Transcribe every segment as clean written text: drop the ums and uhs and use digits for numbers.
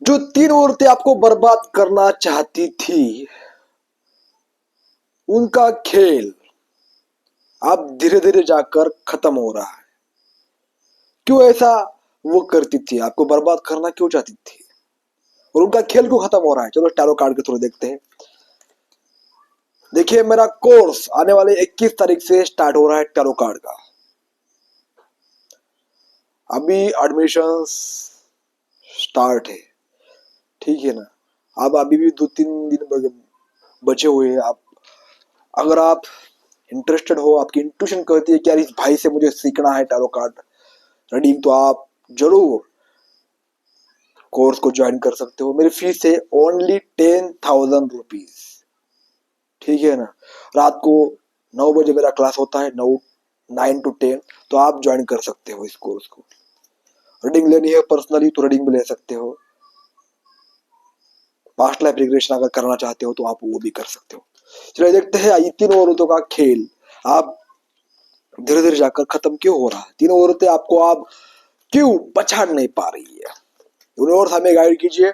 जो तीन औरतें आपको बर्बाद करना चाहती थी, उनका खेल अब धीरे धीरे जाकर खत्म हो रहा है। क्यों ऐसा वो करती थी, आपको बर्बाद करना क्यों चाहती थी, और उनका खेल क्यों खत्म हो रहा है? चलो टैरो कार्ड के थ्रू देखते हैं। देखिए, मेरा कोर्स आने वाले 21 तारीख से स्टार्ट हो रहा है टैरो कार्ड का। अभी एडमिशंस स्टार्ट है, ठीक है ना। अब अभी भी 2-3 दिन बचे हुए हैं। आप अगर आप इंटरेस्टेड हो, आपकी इंट्यूशन कहती है कि यार इस भाई से मुझे सीखना है टैरो कार्ड रीडिंग, तो आप जरूर कोर्स को ज्वाइन कर सकते हो। मेरी फीस है ओनली 10,000 रुपीज, ठीक है ना। रात को 9 बजे मेरा क्लास होता है, 9 to 10। तो आप ज्वाइन कर सकते हो इस कोर्स को। रीडिंग लेनी है पर्सनली तो रीडिंग भी ले सकते हो। पास्ट लाइफ रिग्रेशन अगर करना चाहते हो तो आप वो भी कर सकते हो। चलिए देखते हैं ये तीनों औरतों का खेल आप धीरे धीरे जाकर खत्म क्यों हो रहा है। तीनों औरतें आपको आप क्यों पछाड़ नहीं पा रही है, यूनिवर्स हमें गाइड कीजिए।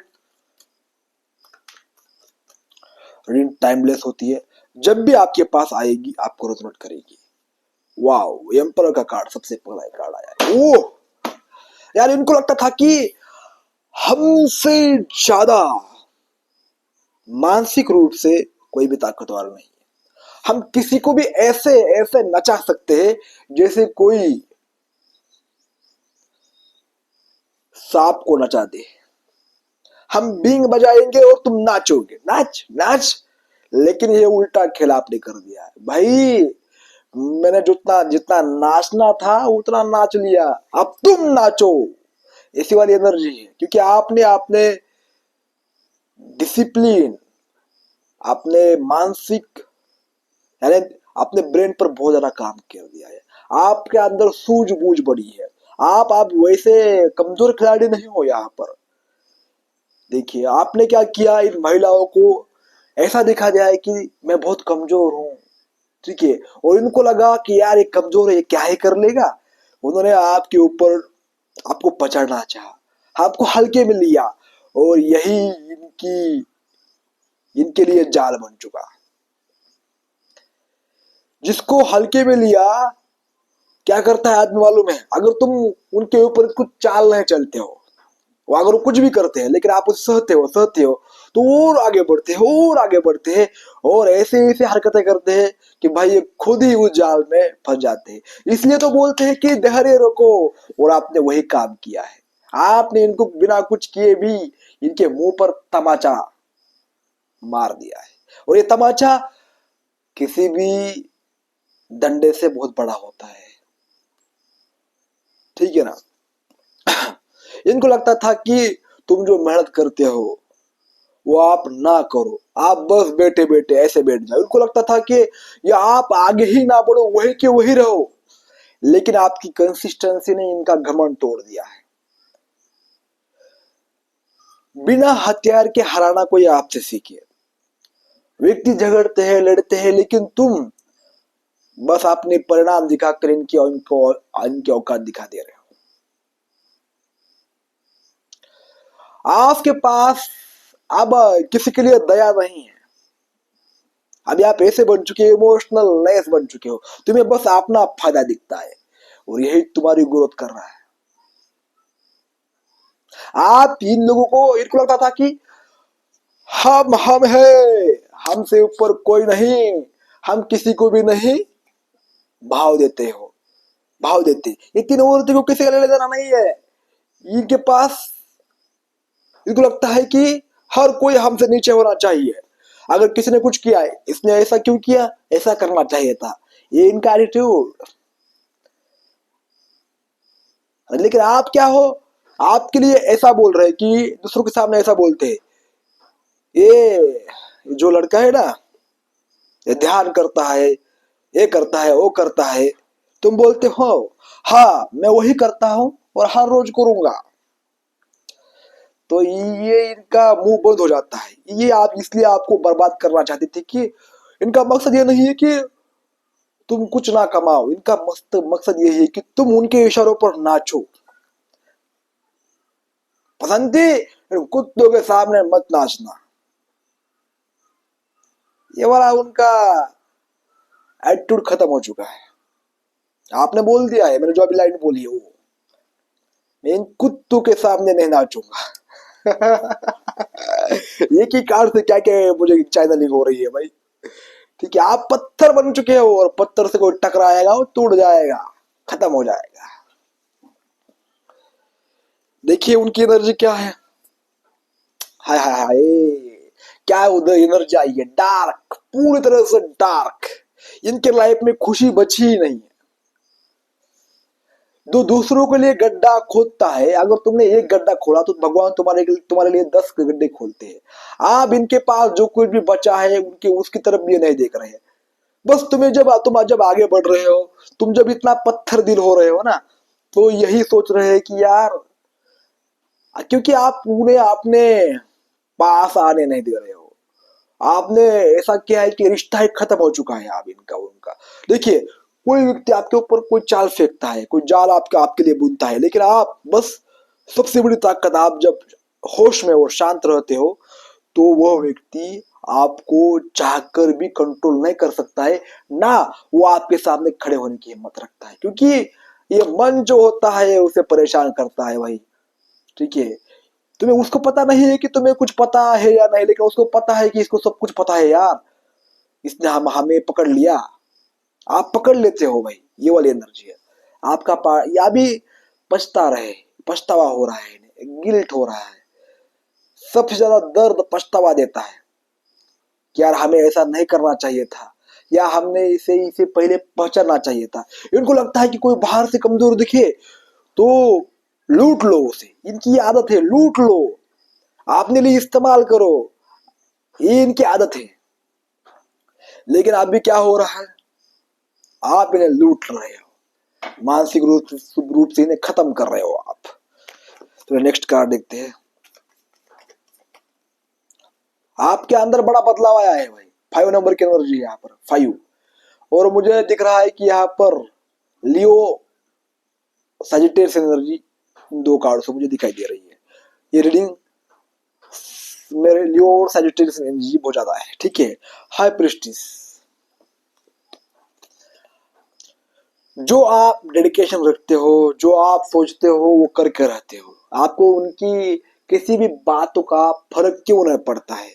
रीडिंग टाइमलेस होती है, जब भी आपके पास आएगी आपको रेजोनेट करेगी। वाओ, एम्परर का कार्ड सबसे पहला कार्ड आया। ओह यार, इनको लगता था कि हमसे ज्यादा मानसिक रूप से कोई भी ताकतवर नहीं है। हम किसी को भी ऐसे ऐसे नचा सकते हैं जैसे कोई सांप को नचा दे। हम बींग बजाएंगे और तुम नाचोगे, नाच नाच। लेकिन ये उल्टा खेल आपने कर दिया है भाई। मैंने जितना जितना नाचना था उतना नाच लिया, अब तुम नाचो। ऐसी वाली एनर्जी है, क्योंकि आपने आपने डिसिप्लिन, आपने मानसिक, यानी अपने ब्रेन पर बहुत ज्यादा काम कर दिया है। आपके अंदर सूझबूझ बढ़ी है। आप वैसे कमजोर खिलाड़ी नहीं हो। यहाँ पर देखिए आपने क्या किया, इन महिलाओं को ऐसा दिखा दिया है कि मैं बहुत कमजोर हूँ, ठीक है। और इनको लगा कि यार ये कमजोर है, ये क्या ही कर लेगा। उन्होंने आपके ऊपर आपको पचड़ना चाहा, आपको हल्के में लिया, और यही इनकी इनके लिए जाल बन चुका। जिसको हल्के में लिया, क्या करता है आदमी मालूम है, अगर तुम उनके ऊपर कुछ चाल नहीं चलते हो, वो अगर वो कुछ भी करते हैं लेकिन आप उसे सहते हो, तो और आगे बढ़ते हैं और आगे बढ़ते हैं, और ऐसे ऐसे हरकतें करते हैं कि भाई ये खुद ही उस जाल में फंस जाते हैं। इसलिए तो बोलते हैं कि धैर्य रखो, और आपने वही काम किया है। आपने इनको बिना कुछ किए भी इनके मुंह पर तमाचा मार दिया है, और ये तमाचा किसी भी डंडे से बहुत बड़ा होता है, ठीक है ना। इनको लगता था कि तुम जो मेहनत करते हो वो आप ना करो, आप बस बैठे बैठे ऐसे बैठ जाओ। इनको लगता था कि या आप आगे ही ना बढ़ो, वही के वही रहो। लेकिन आपकी कंसिस्टेंसी ने इनका घमंड तोड़ दिया है। बिना हथियार के हराना कोई आपसे सीखे। व्यक्ति झगड़ते हैं, लड़ते हैं, लेकिन तुम बस अपने परिणाम दिखाकर इनकी औकात दिखा दे रहे हो। आपके पास अब किसी के लिए दया नहीं है। अभी आप ऐसे बन चुके हो, इमोशनल लेस बन चुके हो, तुम्हें बस अपना फायदा दिखता है, और यही तुम्हारी ग्रोथ कर रहा है। आप इन लोगों को, इनको लगता था कि हम है, हमसे ऊपर कोई नहीं, हम किसी को भी नहीं भाव देते हो, भाव देते। ये तीन औरतों को किसी का लेना देना नहीं है। इनके पास, इनको लगता है कि हर कोई हमसे नीचे होना चाहिए। अगर किसी ने कुछ किया है, इसने ऐसा क्यों किया, ऐसा करना चाहिए था, ये इनका एटीट्यूड। लेकिन आप क्या हो, आपके लिए ऐसा बोल रहे कि दूसरों के सामने ऐसा बोलते हैं, ये जो लड़का है ना, ये ध्यान करता है, ये करता है, वो करता है। तुम बोलते हो हाँ मैं वही करता हूं और हर रोज करूंगा। तो ये इनका मुंह बंद हो जाता है। ये आप इसलिए आपको बर्बाद करना चाहते थे कि इनका मकसद ये नहीं है कि तुम कुछ ना कमाओ, इनका मकसद ये है कि तुम उनके इशारों पर नाचो। पसंद थी कुत्तों के सामने मत नाचना, ये वाला उनका एटीट्यूड खत्म हो चुका है। आपने बोल दिया है, मैंने जो अभी लाइन बोली है वो, मैं इन कुत्तों के सामने नहीं नाचूंगा। एक ही कार से क्या क्या मुझे चैनलिंग हो रही है भाई। ठीक है, आप पत्थर बन चुके हो और पत्थर से कोई टकराएगा वो टूट जाएगा, खत्म हो जाएगा। देखिए उनकी एनर्जी क्या है, हाय हाय हाय, क्या उधर एनर्जी आई है, डार्क, पूरी तरह से डार्क। इनके लाइफ में खुशी बची ही नहीं है। जो दूसरों के लिए गड्ढा खोदता है, अगर तुमने एक गड्ढा खोला तो भगवान तुम्हारे लिए 10 गड्ढे खोलते हैं। आप इनके पास जो कुछ भी बचा है उनके उसकी तरफ भी नहीं देख रहे हैं। बस तुम्हें जब आगे बढ़ रहे हो, तुम जब इतना पत्थर दिल हो रहे हो ना, तो यही सोच रहे हैं कि यार, क्योंकि आप पूरे आपने पास आने नहीं दे रहे हो। आपने ऐसा किया है कि रिश्ता ही खत्म हो चुका है आप इनका उनका। देखिए, कोई व्यक्ति आपके ऊपर कोई चाल फेंकता है, कोई जाल आपके लिए बुनता है, लेकिन आप बस, सबसे बड़ी ताकत, आप जब होश में और शांत रहते हो तो वह व्यक्ति आपको चाहकर भी कंट्रोल नहीं कर सकता है ना, वो आपके सामने खड़े होने की हिम्मत रखता है, क्योंकि ये मन जो होता है उसे परेशान करता है भाई। ठीक है, तुम्हें उसको पता नहीं है कि तुम्हें कुछ पता है या नहीं, लेकिन उसको पता है कि इसको सब कुछ पता है यार, इसने हमें पकड़ लिया। आप पकड़ लेते हो भाई, ये वाली एनर्जी है आपका। या भी पछता रहे, पछतावा हो रहा है, गिल्ट हो रहा है, सबसे ज्यादा दर्द पछतावा देता है कि यार हमें ऐसा नहीं करना चाहिए था, या हमने इसे इसे पहले पहचानना चाहिए था। इनको लगता है कि कोई बाहर से कमजोर दिखे तो लूट लो उसे, इनकी आदत है, लूट लो, आपने लिए इस्तेमाल करो, ये इनकी आदत है। लेकिन अभी क्या हो रहा है, आप इन्हें लूट रहे हो, मानसिक रूप से इन्हें खत्म कर रहे हो आप। तो नेक्स्ट कार्ड देखते हैं। आपके अंदर बड़ा बदलाव आया है भाई, 5 नंबर की एनर्जी है यहाँ पर, 5। और मुझे दिख रहा है कि यहाँ पर लियो सजिटेरियस एनर्जी 2 कार्ड से मुझे दिखाई दे रही है। ये रीडिंग मेरे लियो और सजिटेरियस एनर्जी बहुत ज्यादा है। ठीक है, हाई प्रिस्टिस, जो आप डेडिकेशन रखते हो, जो आप सोचते हो वो करके रहते हो, आपको उनकी किसी भी बातों का फर्क क्यों नहीं पड़ता है,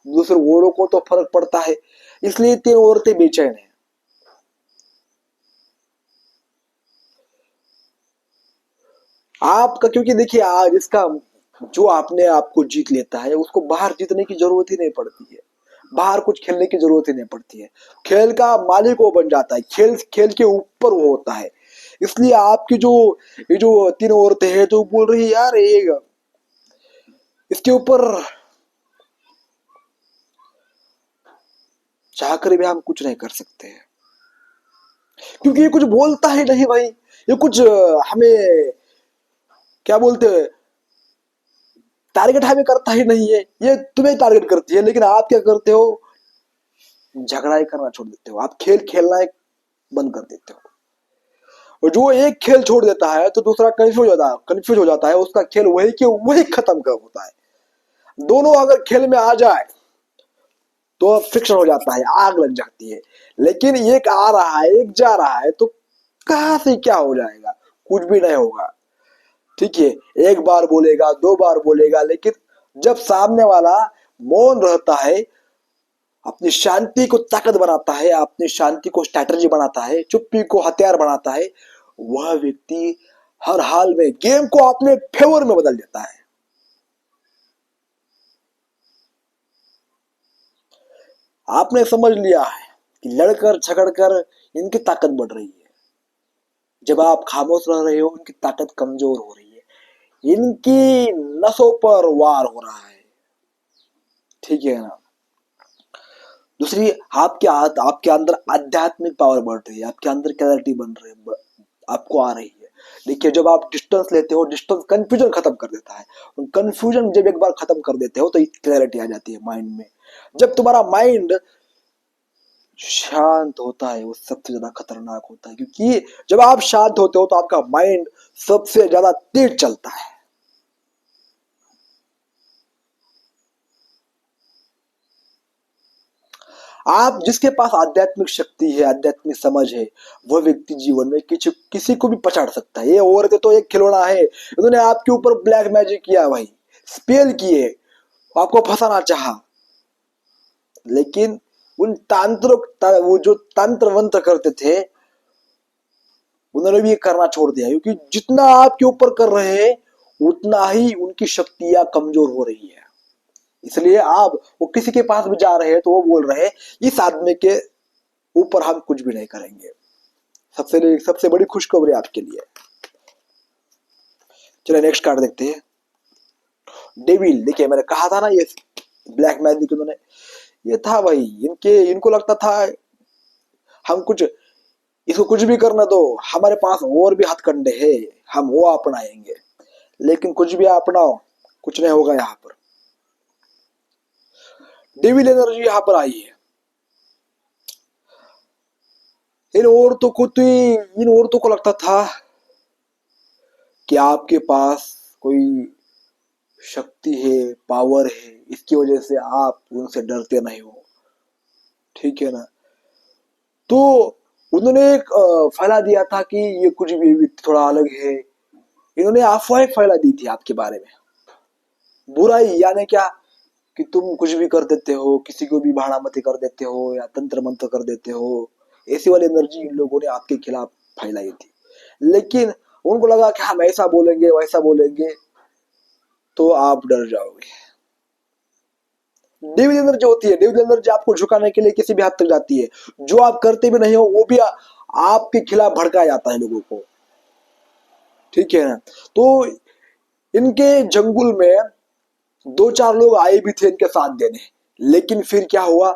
दूसरे औरों को तो फर्क पड़ता है, इसलिए 3 औरतें बेचैन है। आपका, क्योंकि देखिए आज इसका, जो आपने आपको जीत लेता है उसको बाहर जीतने की जरूरत ही नहीं पड़ती है, बाहर कुछ खेलने की जरूरत ही नहीं पड़ती है, खेल का मालिक वो बन जाता है, खेल खेल के ऊपर वो होता है। इसलिए आपकी जो, ये जो 3 औरतें हैं जो बोल रही है यार ये, इसके ऊपर चाहकर भी हम कुछ नहीं कर सकते हैं, क्योंकि ये कुछ बोलता ही नहीं भाई, ये कुछ हमें क्या बोलते हैं, टारगेट हमें करता ही नहीं है, ये तुम्हें टारगेट करती है। लेकिन आप क्या करते हो, झगड़ा ही करना छोड़ देते हो, आप खेल खेलना एक बंद कर देते हो। और जो एक खेल छोड़ देता है तो दूसरा कंफ्यूज हो जाता है, उसका खेल वही के वही खत्म कर होता है। दोनों अगर खेल में आ जाए तो फ्रिक्शन हो जाता है, आग लग जाती है। लेकिन एक आ रहा है, एक जा रहा है, तो कहां से क्या हो जाएगा, कुछ भी नहीं होगा। ठीक है, एक बार बोलेगा, 2 बार बोलेगा, लेकिन जब सामने वाला मौन रहता है, अपनी शांति को ताकत बनाता है, अपनी शांति को स्ट्रैटेजी बनाता है, चुप्पी को हथियार बनाता है, वह व्यक्ति हर हाल में गेम को अपने फेवर में बदल देता है। आपने समझ लिया है कि लड़कर झगड़कर इनकी ताकत बढ़ रही है, जब आप खामोश रह रहे हो इनकी ताकत कमजोर हो रही है, इनकी नसों पर वार हो रहा है। ठीक है ना। दूसरी, आपके अंदर आध्यात्मिक पावर बढ़ रही है, आपके अंदर क्लैरिटी बन रही है, आपको आ रही है। देखिए, जब आप डिस्टेंस लेते हो, डिस्टेंस कंफ्यूजन खत्म कर देता है, कंफ्यूजन जब एक बार खत्म कर देते हो तो क्लैरिटी आ जाती है माइंड में। जब तुम्हारा माइंड शांत होता है वो सबसे ज्यादा खतरनाक होता है, क्योंकि जब आप शांत होते हो तो आपका माइंड सबसे ज्यादा तेज चलता है। आप जिसके पास आध्यात्मिक शक्ति है, आध्यात्मिक समझ है, वह व्यक्ति जीवन में किसी को भी पछाड़ सकता है। ये औरतें तो एक खिलौना है, उन्होंने आपके ऊपर ब्लैक मैजिक किया भाई, स्पेल किए, आपको फंसाना चाहा, लेकिन उन वो जो तंत्र मंत्र करते थे, उन्होंने भी ये करना छोड़ दिया, क्योंकि जितना आपके ऊपर कर रहे हैं उतना ही उनकी शक्तियां कमजोर हो रही है। इसलिए आप वो किसी के पास भी जा रहे हैं तो वो बोल रहे हैं इस आदमी के ऊपर हम कुछ भी नहीं करेंगे। सबसे बड़ी खुशखबरी आपके लिए। चलिए नेक्स्ट कार्ड देखते हैं। डेविल, देखिए मैंने कहा था ना ये ब्लैक मैजिक उन्होंने, ये था भाई, इनको लगता था हम कुछ, इसको कुछ भी करना दो, हमारे पास और भी हथकंडे हैं, हम वो अपनाएंगे। लेकिन कुछ भी अपनाओ, कुछ नहीं होगा। यहाँ पर डेविल एनर्जी यहाँ पर आई है। इन औरतों को लगता था कि आपके पास कोई शक्ति है, पावर है, इसकी वजह से आप उनसे डरते नहीं हो, ठीक है ना। तो उन्होंने एक फैला दिया था कि ये कुछ भी थोड़ा अलग है। इन्होंने अफवाह फैला दी थी आपके बारे में, बुराई, यानी क्या कि तुम कुछ भी कर देते हो, किसी को भी भाड़ामती कर देते हो या तंत्र मंत्र कर देते हो। ऐसी वाली एनर्जी इन लोगों ने आपके खिलाफ फैलाई थी। लेकिन उनको लगा कि हम ऐसा बोलेंगे वैसा बोलेंगे तो आप डर जाओगे। डेविल एनर्जी होती है, डेविल एनर्जी आपको झुकाने के लिए किसी भी हद तक जाती है। जो आप करते भी नहीं हो वो भी आपके खिलाफ भड़काया जाता है लोगों को, ठीक है ना। तो इनके जंगल में 2-4 लोग आए भी थे इनके साथ देने, लेकिन फिर क्या हुआ,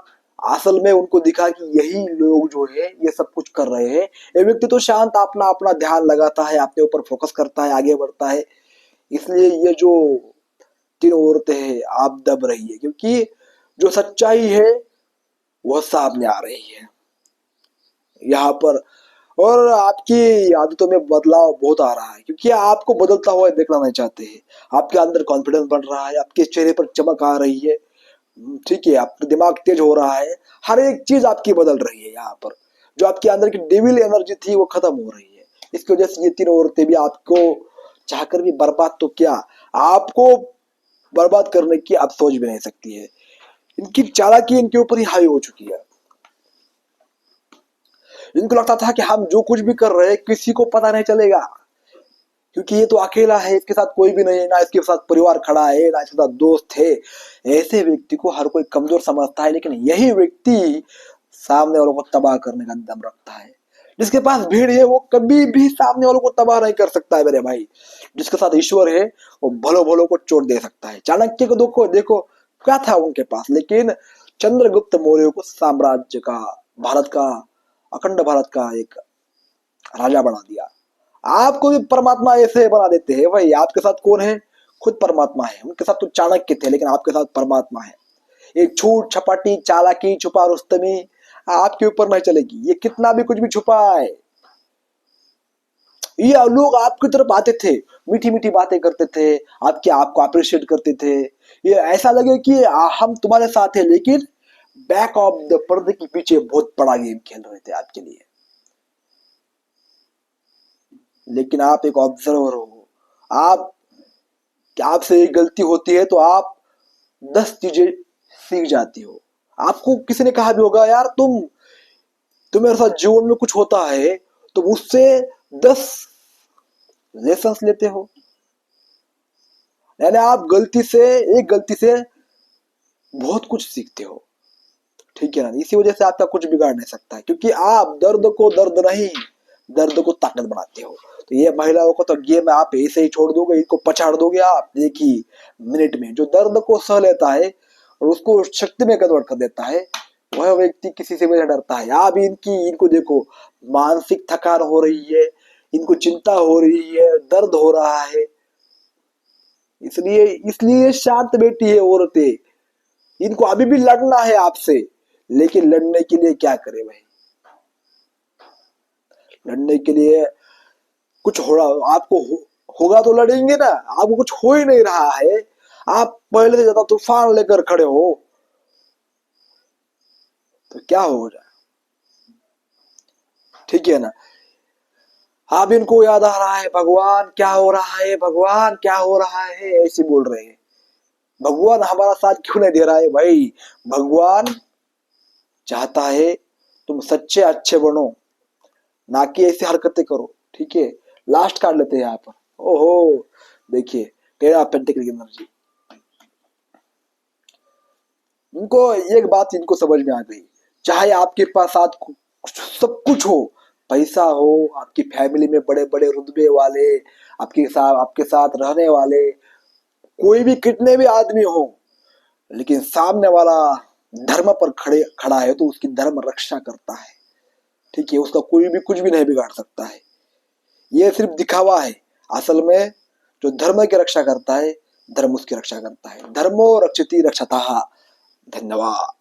असल में उनको दिखा कि यही लोग जो है ये सब कुछ कर रहे हैं। ये व्यक्ति तो शांत अपना अपना ध्यान लगाता है, अपने ऊपर फोकस करता है, आगे बढ़ता है। इसलिए ये जो 3 औरतें हैं आप दब रही है, क्योंकि जो सच्चाई है वह सामने आ रही है यहाँ पर। और आपकी आदतों में बदलाव बहुत आ रहा है, क्योंकि आपको बदलता हुआ देखना नहीं चाहते हैं। आपके अंदर कॉन्फिडेंस बढ़ रहा है, आपके चेहरे पर चमक आ रही है, ठीक है, आपका दिमाग तेज हो रहा है, हर एक चीज आपकी बदल रही है। यहाँ पर जो आपके अंदर की डेविल एनर्जी थी वो खत्म हो रही है। इसकी वजह से ये 3 औरतें भी आपको चाहकर भी बर्बाद तो क्या, आपको बर्बाद करने की आप सोच भी नहीं सकती है। इनकी चालाकी इनके ऊपर ही हावी हो चुकी है। इनको लगता था कि हम जो कुछ भी कर रहे हैं किसी को पता नहीं चलेगा, क्योंकि ये तो अकेला है, इसके साथ कोई भी नहीं है, ना इसके साथ परिवार खड़ा है, ना इसके साथ दोस्त है। ऐसे व्यक्ति को हर कोई कमजोर समझता है, लेकिन यही व्यक्ति सामने वालों को तबाह करने का दम रखता है। जिसके पास भीड़ है वो कभी भी सामने वालों को तबाह नहीं कर सकता है मेरे भाई। जिसके साथ ईश्वर है वो भलो भलो को चोट दे सकता है। चाणक्य को देखो देखो क्या था उनके पास, लेकिन चंद्रगुप्त मौर्य को साम्राज्य का, भारत का, अखंड भारत का एक राजा बना दिया। आपको भी परमात्मा ऐसे बना देते हैं भाई। आपके साथ कौन है, खुद परमात्मा है। उनके साथ तो चाणक्य थे, लेकिन आपके साथ परमात्मा है। ये छूट छपाटी चालाकी छुपा रुस्तमी आपके ऊपर नहीं चलेगी। ये कितना भी कुछ भी छुपा है, ये लोग आपकी तरफ आते थे, मीठी मीठी बातें करते थे, आपको अप्रिशिएट करते थे। ये ऐसा लगे कि हम तुम्हारे साथ है, लेकिन बैक ऑफ द पर्दे के पीछे बहुत बड़ा गेम खेल रहे थे आपके लिए। लेकिन आप एक ऑब्जर्वर हो, आप आपसे एक गलती होती है तो आप 10 चीजें सीख जाती हो। आपको किसी ने कहा भी होगा यार तुम्हारे साथ जीवन में कुछ होता है तो उससे 10 लेसन्स लेते हो, यानी आप एक गलती से बहुत कुछ सीखते हो, ठीक है ना। इसी वजह से आपका कुछ बिगाड़ नहीं सकता है, क्योंकि आप दर्द को दर्द नहीं, दर्द को ताकत बनाते हो। तो ये महिलाओं को तो गेम आप ऐसे ही छोड़ दोगे, इनको पछाड़ दोगे आप एक ही मिनट में। जो दर्द को सह लेता है और उसको शक्ति में कन्वर्ट कर देता है, वह व्यक्ति किसी से भी नहीं डरता है। आप इनको देखो, मानसिक थकान हो रही है, इनको चिंता हो रही है, दर्द हो रहा है, इसलिए इसलिए शांत बैठी है औरतें। इनको अभी भी लड़ना है आपसे, लेकिन लड़ने के लिए क्या करे भाई, लड़ने के लिए कुछ हो रहा होगा तो लड़ेंगे ना। आपको कुछ हो ही नहीं रहा है, आप पहले से ज्यादा तूफान लेकर खड़े हो। तो क्या हो जाए, ठीक है ना। आप इनको याद आ रहा है भगवान क्या हो रहा है, भगवान क्या हो रहा है, ऐसे बोल रहे हैं। भगवान हमारा साथ क्यों नहीं दे रहा है भाई। भगवान चाहता है तुम सच्चे अच्छे बनो, ना कि ऐसी हरकतें करो, ठीक है। लास्ट कार्ड लेते हैं यहाँ पर। ओहो, देखिए टेन ऑफ पेंटिकल की एनर्जी। इनको एक बात इनको समझ में आ गई, चाहे आपके पास साथ सब कुछ हो, पैसा हो, आपकी फैमिली में बड़े बड़े रुतबे वाले, आपके साथ रहने वाले, कोई भी कितने भी आदमी हो, लेकिन सामने वाला धर्म पर खड़ा है तो उसकी धर्म रक्षा करता है, ठीक है। उसका कोई भी कुछ भी नहीं बिगाड़ सकता है। ये सिर्फ दिखावा है। असल में जो धर्म की रक्षा करता है, धर्म उसकी रक्षा करता है। धर्मो रक्षति रक्षतः। धन्यवाद।